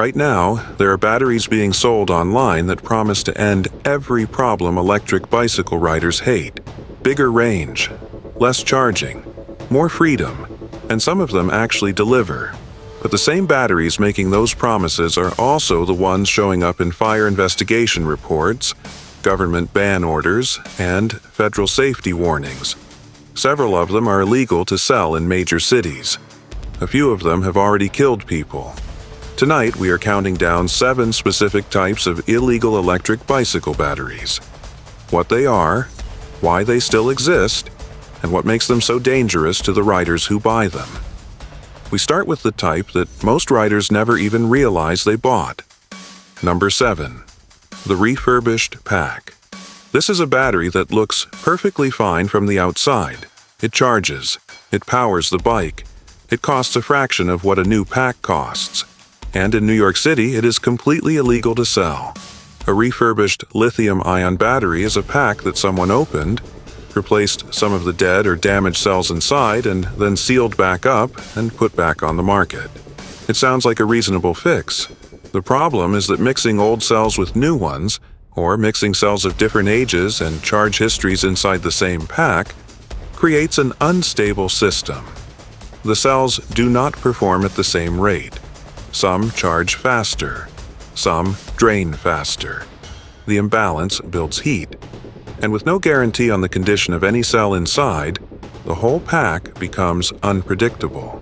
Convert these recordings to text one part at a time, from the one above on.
Right now, there are batteries being sold online that promise to end every problem electric bicycle riders hate. Bigger range, less charging, more freedom, and some of them actually deliver. But the same batteries making those promises are also the ones showing up in fire investigation reports, government ban orders, and federal safety warnings. Several of them are illegal to sell in major cities. A few of them have already killed people. Tonight, we are counting down 7 specific types of illegal electric bicycle batteries. What they are, why they still exist, and what makes them so dangerous to the riders who buy them. We start with the type that most riders never even realize they bought. Number 7. The Refurbished pack. This is a battery that looks perfectly fine from the outside. It charges. It powers the bike. It costs a fraction of what a new pack costs. And in New York City, it is completely illegal to sell. A refurbished lithium-ion battery is a pack that someone opened, replaced some of the dead or damaged cells inside, and then sealed back up and put back on the market. It sounds like a reasonable fix. The problem is that mixing old cells with new ones, or mixing cells of different ages and charge histories inside the same pack, creates an unstable system. The cells do not perform at the same rate. Some charge faster. Some drain faster. The imbalance builds heat. And with no guarantee on the condition of any cell inside, the whole pack becomes unpredictable.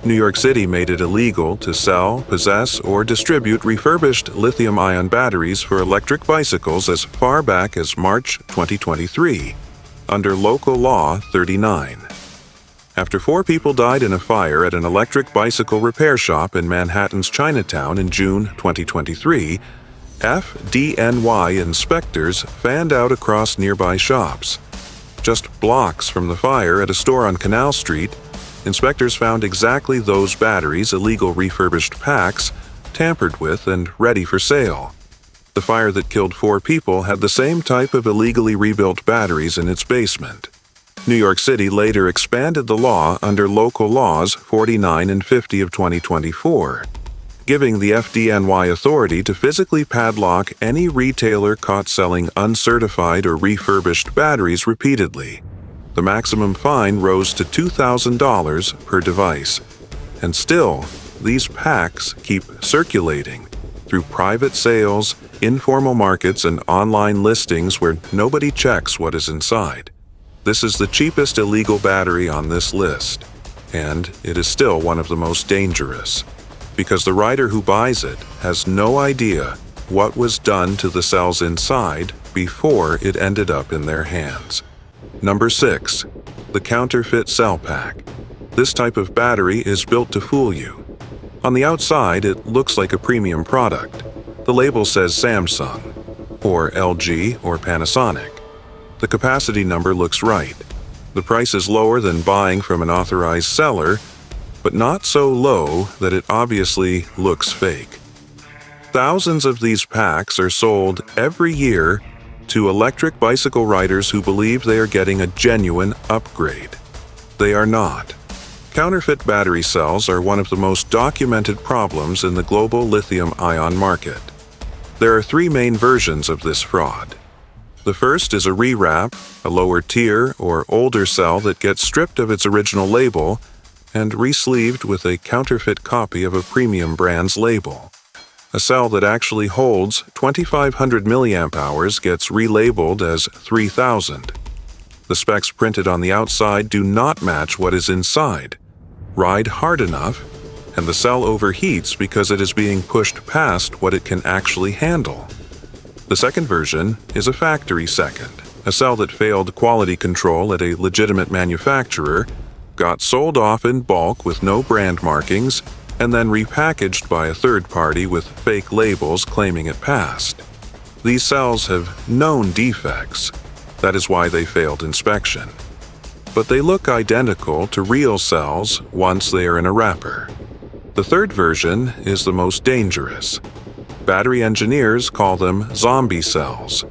New York City made it illegal to sell, possess, or distribute refurbished lithium-ion batteries for electric bicycles as far back as March 2023, under Local Law 39. After 4 people died in a fire at an electric bicycle repair shop in Manhattan's Chinatown in June 2023, FDNY inspectors fanned out across nearby shops. Just blocks from the fire at a store on Canal Street, inspectors found exactly those batteries, illegal refurbished packs, tampered with and ready for sale. The fire that killed 4 people had the same type of illegally rebuilt batteries in its basement. New York City later expanded the law under Local Laws 49 and 50 of 2024. Giving the FDNY authority to physically padlock any retailer caught selling uncertified or refurbished batteries repeatedly. The maximum fine rose to $2,000 per device. And still, these packs keep circulating through private sales, informal markets, and online listings where nobody checks what is inside. This is the cheapest illegal battery on this list, and it is still one of the most dangerous. Because the rider who buys it has no idea what was done to the cells inside before it ended up in their hands. Number 6. The Counterfeit cell pack. This type of battery is built to fool you. On the outside, it looks like a premium product. The label says Samsung, or LG, or Panasonic. The capacity number looks right. The price is lower than buying from an authorized seller, but not so low that it obviously looks fake. Thousands of these packs are sold every year to electric bicycle riders who believe they are getting a genuine upgrade. They are not. Counterfeit battery cells are one of the most documented problems in the global lithium-ion market. There are 3 main versions of this fraud. The first is a rewrap, a lower tier or older cell that gets stripped of its original label and resleeved with a counterfeit copy of a premium brand's label. A cell that actually holds 2,500 milliamp hours gets relabeled as 3,000. The specs printed on the outside do not match what is inside. Ride hard enough, and the cell overheats because it is being pushed past what it can actually handle. The second version is a factory second, a cell that failed quality control at a legitimate manufacturer, got sold off in bulk with no brand markings, and then repackaged by a third party with fake labels claiming it passed. These cells have known defects. That is why they failed inspection. But they look identical to real cells once they are in a wrapper. The third version is the most dangerous. Battery engineers call them zombie cells.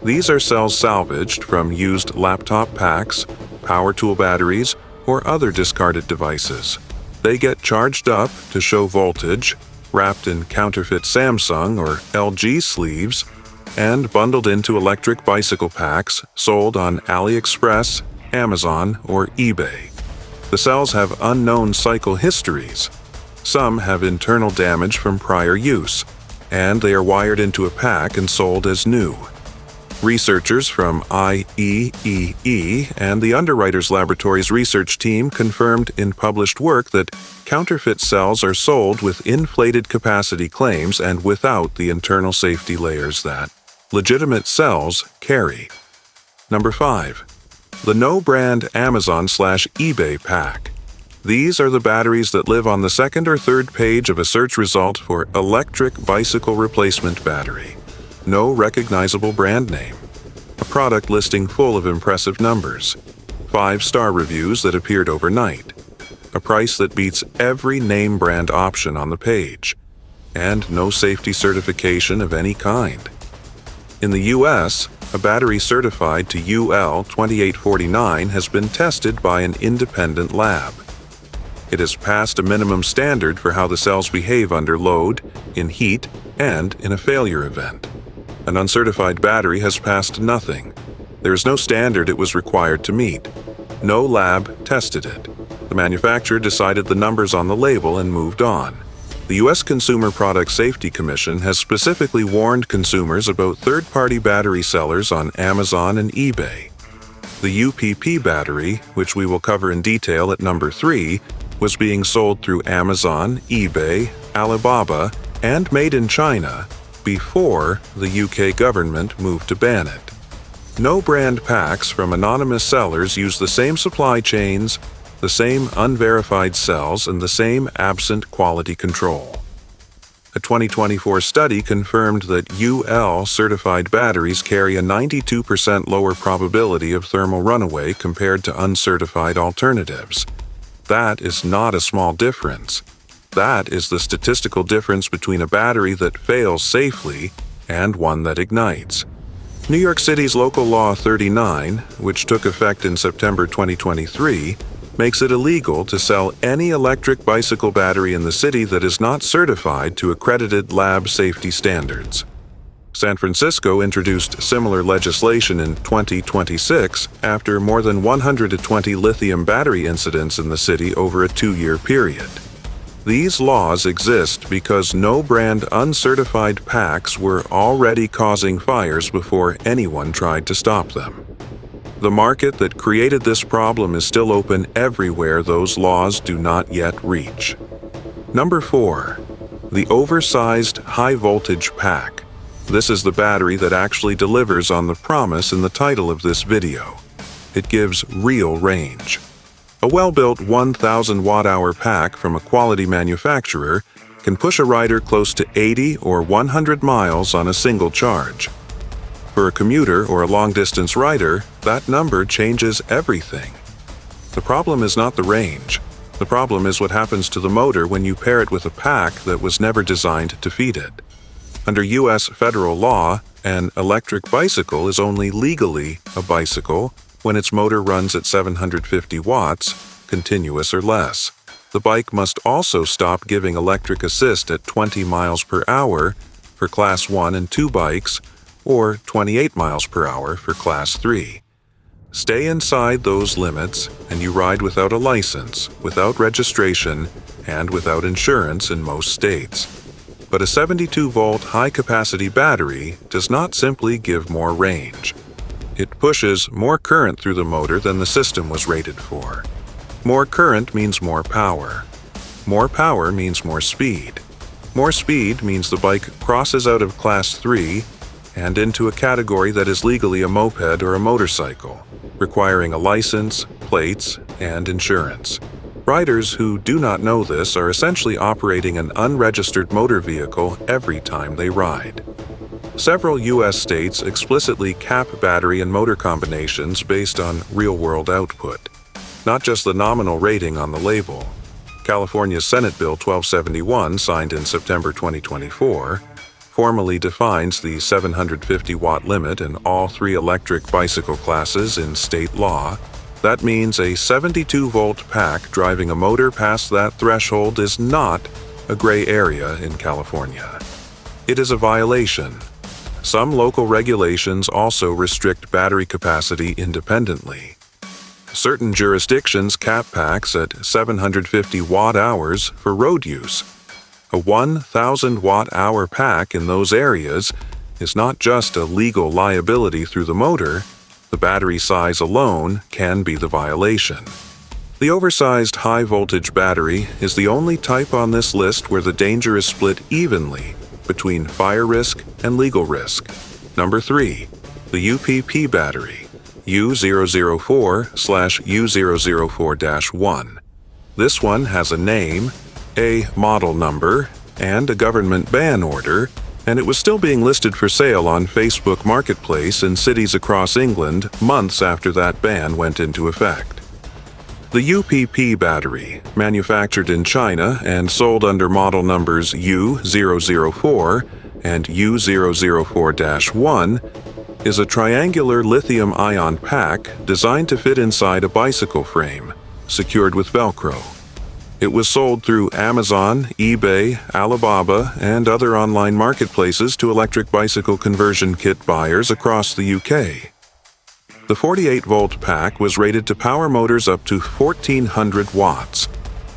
These are cells salvaged from used laptop packs, power tool batteries, or other discarded devices. They get charged up to show voltage, wrapped in counterfeit Samsung or LG sleeves, and bundled into electric bicycle packs sold on AliExpress, Amazon, or eBay. The cells have unknown cycle histories. Some have internal damage from prior use, and they are wired into a pack and sold as new. Researchers from IEEE and the Underwriters Laboratories research team confirmed in published work that counterfeit cells are sold with inflated capacity claims and without the internal safety layers that legitimate cells carry. Number 5. The no-brand Amazon/eBay pack. These are the batteries that live on the second or third page of a search result for electric bicycle replacement battery. No recognizable brand name. A product listing full of impressive numbers. 5-star reviews that appeared overnight. A price that beats every name brand option on the page. And no safety certification of any kind. In the US, a battery certified to UL 2849 has been tested by an independent lab. It has passed a minimum standard for how the cells behave under load, in heat, and in a failure event. An uncertified battery has passed nothing. There is no standard it was required to meet. No lab tested it. The manufacturer decided the numbers on the label and moved on. The U.S. Consumer Product Safety Commission has specifically warned consumers about third-party battery sellers on Amazon and eBay. The UPP battery, which we will cover in detail at number 3, was being sold through Amazon, eBay, Alibaba, and made in China before the UK government moved to ban it. No brand packs from anonymous sellers use the same supply chains, the same unverified cells, and the same absent quality control. A 2024 study confirmed that UL-certified batteries carry a 92% lower probability of thermal runaway compared to uncertified alternatives. That is not a small difference. That is the statistical difference between a battery that fails safely and one that ignites. New York City's Local Law 39, which took effect in September 2023, makes it illegal to sell any electric bicycle battery in the city that is not certified to accredited lab safety standards. San Francisco introduced similar legislation in 2026 after more than 120 lithium battery incidents in the city over a 2-year period. These laws exist because no-brand uncertified packs were already causing fires before anyone tried to stop them. The market that created this problem is still open everywhere those laws do not yet reach. Number 4. The Oversized High-Voltage Pack. This is the battery that actually delivers on the promise in the title of this video. It gives real range. A well-built 1,000 watt-hour pack from a quality manufacturer can push a rider close to 80 or 100 miles on a single charge. For a commuter or a long-distance rider, that number changes everything. The problem is not the range. The problem is what happens to the motor when you pair it with a pack that was never designed to feed it. Under U.S. federal law, an electric bicycle is only legally a bicycle when its motor runs at 750 watts, continuous or less. The bike must also stop giving electric assist at 20 miles per hour for Class 1 and 2 bikes, or 28 miles per hour for Class 3. Stay inside those limits, and you ride without a license, without registration, and without insurance in most states. But a 72-volt high-capacity battery does not simply give more range. It pushes more current through the motor than the system was rated for. More current means more power. More power means more speed. More speed means the bike crosses out of Class 3 and into a category that is legally a moped or a motorcycle, requiring a license, plates, and insurance. Riders who do not know this are essentially operating an unregistered motor vehicle every time they ride. Several U.S. states explicitly cap battery and motor combinations based on real-world output, not just the nominal rating on the label. California's Senate Bill 1271, signed in September 2024, formally defines the 750-watt limit in all 3 electric bicycle classes in state law. That means a 72-volt pack driving a motor past that threshold is not a gray area in California. It is a violation. Some local regulations also restrict battery capacity independently. Certain jurisdictions cap packs at 750 watt-hours for road use. A 1,000 watt-hour pack in those areas is not just a legal liability through the motor, the battery size alone can be the violation. The oversized high-voltage battery is the only type on this list where the danger is split evenly between fire risk and legal risk. Number 3. The UPP battery, U004/U004-1. This one has a name, a model number, and a government ban order, and it was still being listed for sale on Facebook Marketplace in cities across England months after that ban went into effect. The UPP battery, manufactured in China and sold under model numbers U004 and U004-1, is a triangular lithium-ion pack designed to fit inside a bicycle frame, secured with Velcro. It was sold through Amazon, eBay, Alibaba, and other online marketplaces to electric bicycle conversion kit buyers across the UK. The 48-volt pack was rated to power motors up to 1,400 watts,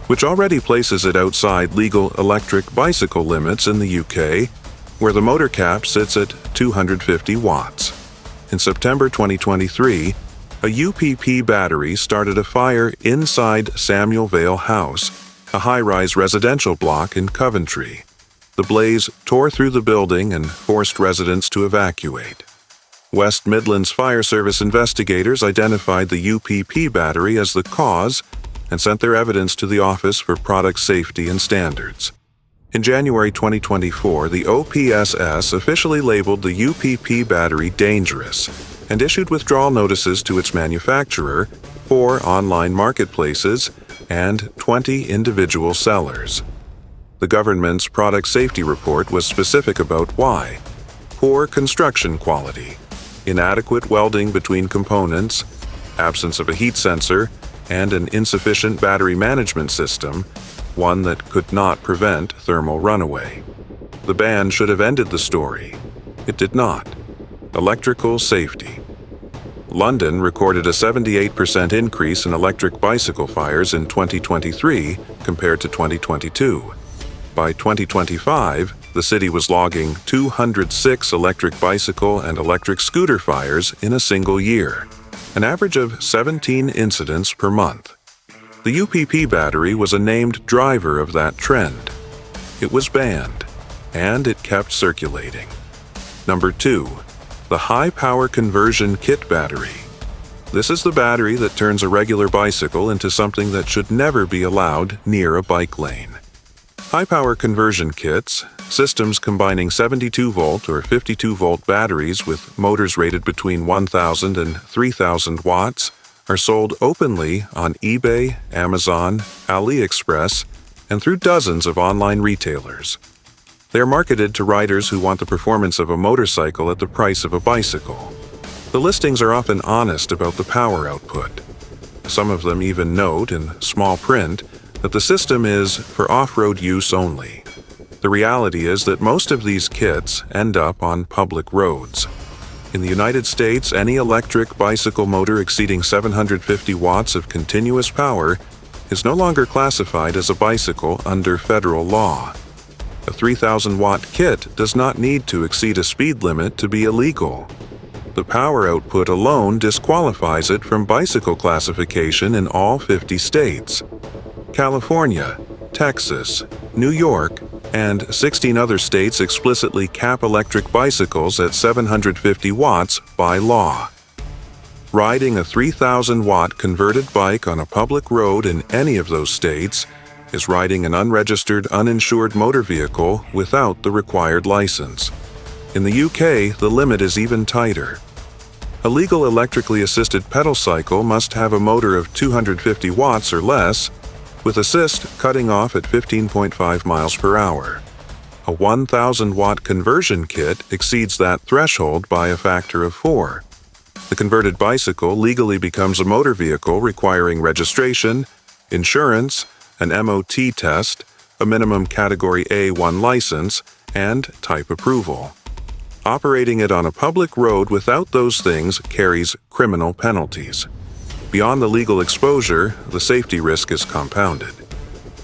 which already places it outside legal electric bicycle limits in the UK, where the motor cap sits at 250 watts. In September 2023, a UPP battery started a fire inside Samuel Vale House, a high-rise residential block in Coventry. The blaze tore through the building and forced residents to evacuate. West Midlands Fire Service investigators identified the UPP battery as the cause and sent their evidence to the Office for Product Safety and Standards. In January 2024, the OPSS officially labeled the UPP battery dangerous and issued withdrawal notices to its manufacturer, 4 online marketplaces, and 20 individual sellers. The government's product safety report was specific about why: poor construction quality, inadequate welding between components, absence of a heat sensor, and an insufficient battery management system, one that could not prevent thermal runaway. The ban should have ended the story. It did not. Electrical safety. London recorded a 78% increase in electric bicycle fires in 2023 compared to 2022. By 2025, the city was logging 206 electric bicycle and electric scooter fires in a single year, an average of 17 incidents per month. The UPP battery was a named driver of that trend. It was banned, and it kept circulating. Number 2. The high-power conversion kit battery. This is the battery that turns a regular bicycle into something that should never be allowed near a bike lane. High-power conversion kits, systems combining 72-volt or 52-volt batteries with motors rated between 1,000 and 3,000 watts, are sold openly on eBay, Amazon, AliExpress, and through dozens of online retailers. They are marketed to riders who want the performance of a motorcycle at the price of a bicycle. The listings are often honest about the power output. Some of them even note, in small print, that the system is for off-road use only. The reality is that most of these kits end up on public roads. In the United States, any electric bicycle motor exceeding 750 watts of continuous power is no longer classified as a bicycle under federal law. A 3,000-watt kit does not need to exceed a speed limit to be illegal. The power output alone disqualifies it from bicycle classification in all 50 states. California, Texas, New York, and 16 other states explicitly cap electric bicycles at 750 watts by law. Riding a 3,000-watt converted bike on a public road in any of those states is riding an unregistered, uninsured motor vehicle without the required license. In the UK, the limit is even tighter. A legal electrically assisted pedal cycle must have a motor of 250 watts or less, with assist cutting off at 15.5 miles per hour. A 1,000-watt conversion kit exceeds that threshold by a factor of 4. The converted bicycle legally becomes a motor vehicle requiring registration, insurance, an MOT test, a minimum Category A1 license, and type approval. Operating it on a public road without those things carries criminal penalties. Beyond the legal exposure, the safety risk is compounded.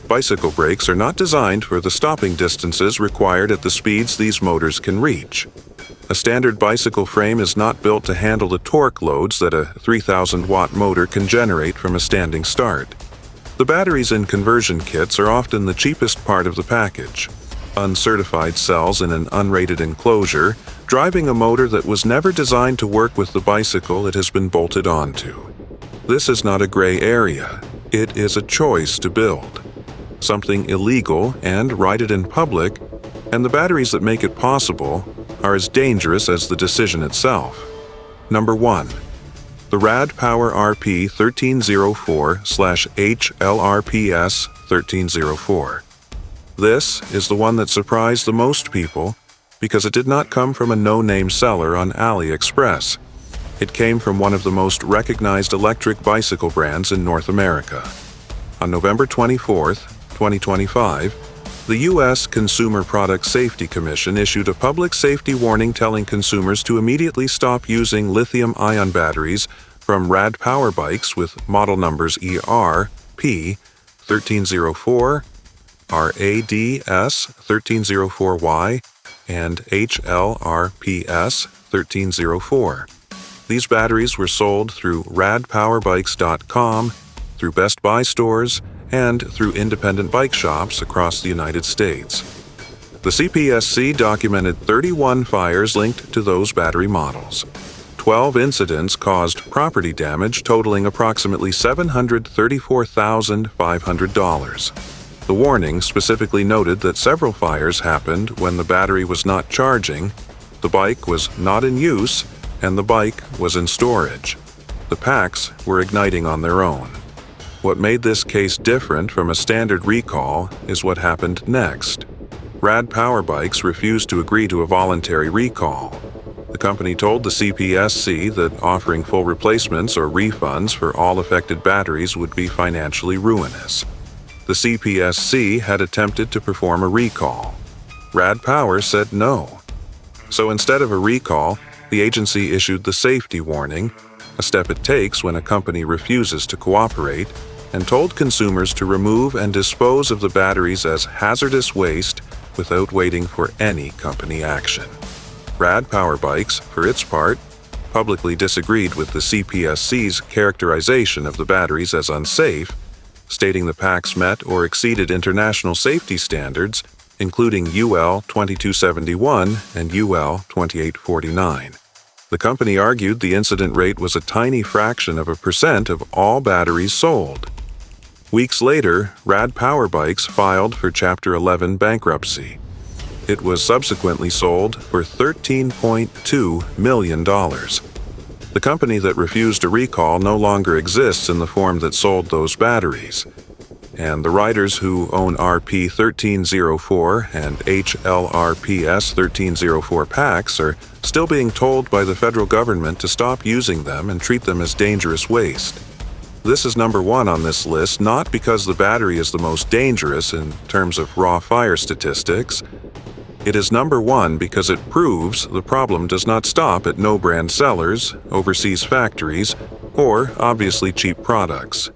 Bicycle brakes are not designed for the stopping distances required at the speeds these motors can reach. A standard bicycle frame is not built to handle the torque loads that a 3,000-watt motor can generate from a standing start. The batteries in conversion kits are often the cheapest part of the package. Uncertified cells in an unrated enclosure, driving a motor that was never designed to work with the bicycle it has been bolted onto. This is not a gray area. It is a choice to build. Something illegal and ride it in public, and the batteries that make it possible are as dangerous as the decision itself. Number 1. The Rad Power RP 1304/HLRPS 1304. This is the one that surprised the most people because it did not come from a no-name seller on AliExpress. It came from one of the most recognized electric bicycle brands in North America. On November 24, 2025, the U.S. Consumer Product Safety Commission issued a public safety warning telling consumers to immediately stop using lithium-ion batteries from Rad Power Bikes with model numbers ER, P, 1304, RADS 1304Y, and HLRPS 1304. These batteries were sold through radpowerbikes.com, through Best Buy stores, and through independent bike shops across the United States. The CPSC documented 31 fires linked to those battery models. 12 incidents caused property damage totaling approximately $734,500. The warning specifically noted that several fires happened when the battery was not charging, the bike was not in use, and the bike was in storage. The packs were igniting on their own. What made this case different from a standard recall is what happened next. Rad Power Bikes refused to agree to a voluntary recall. The company told the CPSC that offering full replacements or refunds for all affected batteries would be financially ruinous. The CPSC had attempted to perform a recall. Rad Power said no. So instead of a recall, the agency issued the safety warning, a step it takes when a company refuses to cooperate, and told consumers to remove and dispose of the batteries as hazardous waste without waiting for any company action. Rad Power Bikes, for its part, publicly disagreed with the CPSC's characterization of the batteries as unsafe, stating the packs met or exceeded international safety standards, including UL 2271 and UL 2849. The company argued the incident rate was a tiny fraction of a percent of all batteries sold. Weeks later, Rad Power Bikes filed for Chapter 11 bankruptcy. It was subsequently sold for $13.2 million. The company that refused a recall no longer exists in the form that sold those batteries. And the riders who own RP 1304 and HLRPS 1304 packs are still being told by the federal government to stop using them and treat them as dangerous waste. This is number 1 on this list not because the battery is the most dangerous in terms of raw fire statistics. It is number 1 because it proves the problem does not stop at no-brand sellers, overseas factories, or obviously cheap products.